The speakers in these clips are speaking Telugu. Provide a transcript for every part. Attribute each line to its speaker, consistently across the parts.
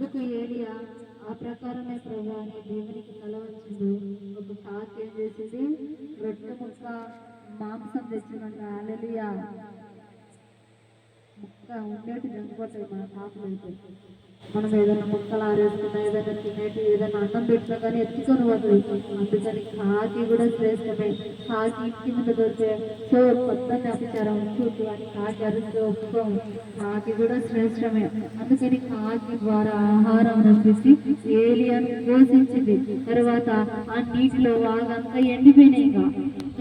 Speaker 1: అందుకు ఏలియా ఆ ప్రకారమే ప్రభు అని దేవునికి తల వచ్చింది. ఒక కాకి ఏం చేసింది, రొట్టె ముక్క మాంసం తెచ్చిందంట. హల్లెలూయా. ముక్క ఉండేటి చనిపోతాయి మన కాకులు అయితే. మనం ఏదైనా ముక్కలు ఆరేసుకున్నా, ఏదైనా తినేటి, ఏదైనా అన్నం పెట్టినా కానీ ఎత్తుకొని పోతుంది. అందుకని కాకి కూడా శ్రేష్టమే. కాకి ఇంటి మీద దొరికే సో కొత్తని అపచారం చూడు అని కాకి అరుస్తూ ఒప్పుకోము. కాకి కూడా శ్రేష్టమే. అందుకని కాకి ద్వారా ఆహారం నంపించి ఏలియాను పోషించింది. తర్వాత ఆ నీటిలో వాగంతా ఎండిపోయినాయిగా.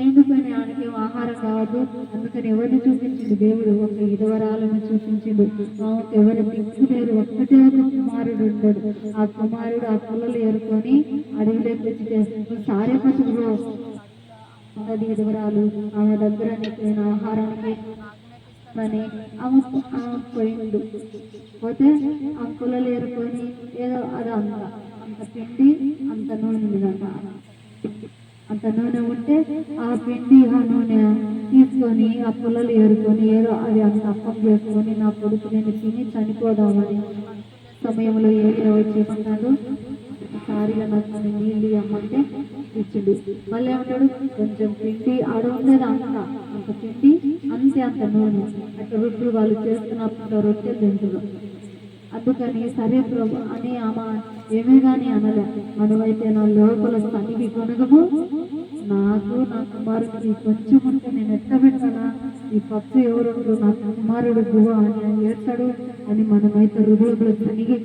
Speaker 1: ఎండిపోయిన ఆయనకి ఆహారం కావద్దు. అందుకని ఎవరిని చూపించింది దేవుడు? ఒక విధవరాలను చూపించిండు. ఆమెకు ఎవరు దిక్కు లేరు, ఒక్కటే ఒక కుమారుడు ఉంటాడు. ఆ కుమారుడు ఆ పొలలు ఏరుకొని అడవిలోకి వచ్చి సారే పట్టుకులో ఉన్నది విధవరాలు. ఆమె దగ్గర నేను ఆహారానికి అని ఆమె పోయిండు. పోతే ఆ పొలలు ఏరుకొని ఏదో అది అంత పిండి అంత నూనె ఉందంట. అంత నూనె ఉంటే ఆ పిండి ఆ నూనె తీసుకొని ఆ పొలలు ఏరుకొని ఏదో అది అంత అప్పం చేసుకొని నా కొడుకు నేను తిని చనిపోదామని సమయంలో ఏరియా వచ్చేమన్నాడు, సారిగా నాకు నీళ్ళు అమ్మంటే ఇచ్చిండు. మళ్ళీ ఏమంటాడు, కొంచెం పిండి ఆడ ఉండేది అంత పిండి అంతే అంత నూనె. అట్లా ఇప్పుడు వాళ్ళు చేస్తున్నప్పుడు రొట్టెలు తింటారు. అందుకని సరే ప్రభు అని ఆమె ఏమే కానీ అనలే. మనమైతే నా లోపల సన్నిధి కొనగము, నాకు నా కుమారుడికి కొంచెం ఉంటే నేను ఎట్లా పెట్టాలా, ఈ పప్పు ఎవరు నా కుమారుడు గువ అని ఏడ్చాడు అని మనమైతే హృదయంలో సనిగి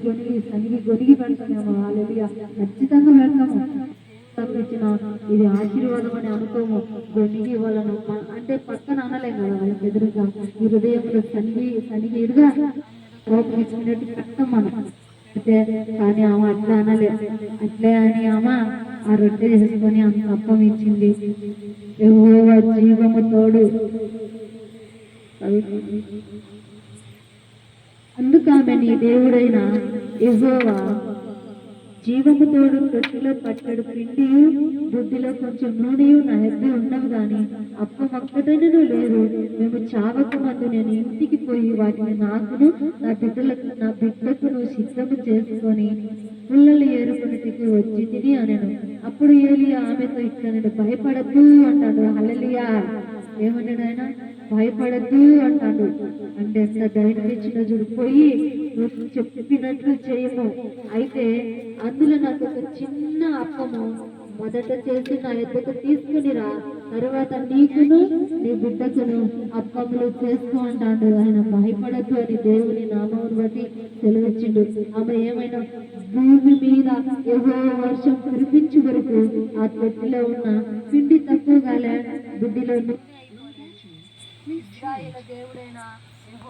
Speaker 1: గొనిగి పెడతామేమో. హల్లెలూయా. ఖచ్చితంగా పెడతాము. తప్పించిన ఇది ఆశీర్వాదం అని అనుకోము. గొనిగి వాళ్ళను అంటే పక్కన అనలేం కదా వాళ్ళకి ఎదురుగా. ఈ హృదయంలో సనిగి ఇరుగా కోపం ఇచ్చినట్టు పెడతాం మనం. కానీ ఆమె అట్లా అనలే. అట్లే అని ఆమె ఆ రొట్టె చేసుకొని అంత అప్పం ఇచ్చింది. యెహోవా జీవము తోడు. అందుకు ఆమె నీ దేవుడైన యెహోవా జీవము తోడు రొట్టెలో పట్టడు పిండియు బుద్ధిలో కొంచెం నూనెయు నా ఎద్దు ఉన్నవి కానీ అప్పం ఒక్కటైనను లేదు. మేము చావక ముందు నేను ఇంటికి పోయి వాటిని నాకును నా బిడ్డకును సిద్ధము చేసుకొని పుల్లలు ఏరుకునికి వచ్చి తిని అనెను. అప్పుడు ఏలియా ఆమెతో ఇట్లా భయపడద్దు అంటాడు. హల్లెలూయా. ఏమన్నాడు ఆయన? భయపడద్దు అంటాడు. అంటే ఎంత ధైర్యం ఇచ్చిన చూడిపోయి చెప్పినట్లు చేయము. అయితే అందులో నాకు ఒక చిన్న అప్పము మొదట చేసి నా ఎద్దకు తీసుకునిరా, తర్వాత నీకును నీ బిడ్డకును అప్పములు చేసుకో అంటాడు. ఆయన భయపడద్దు అని దేవుని నామమును బట్టి సెలవిచ్చిండు. ఆమె ఏమైనా భూమి మీద యెహోవా వర్షం కురిపించే వరకు ఆ తొట్టిలో ఉన్న పిండి తక్కువగా బుద్ధిలో దేవుడైనా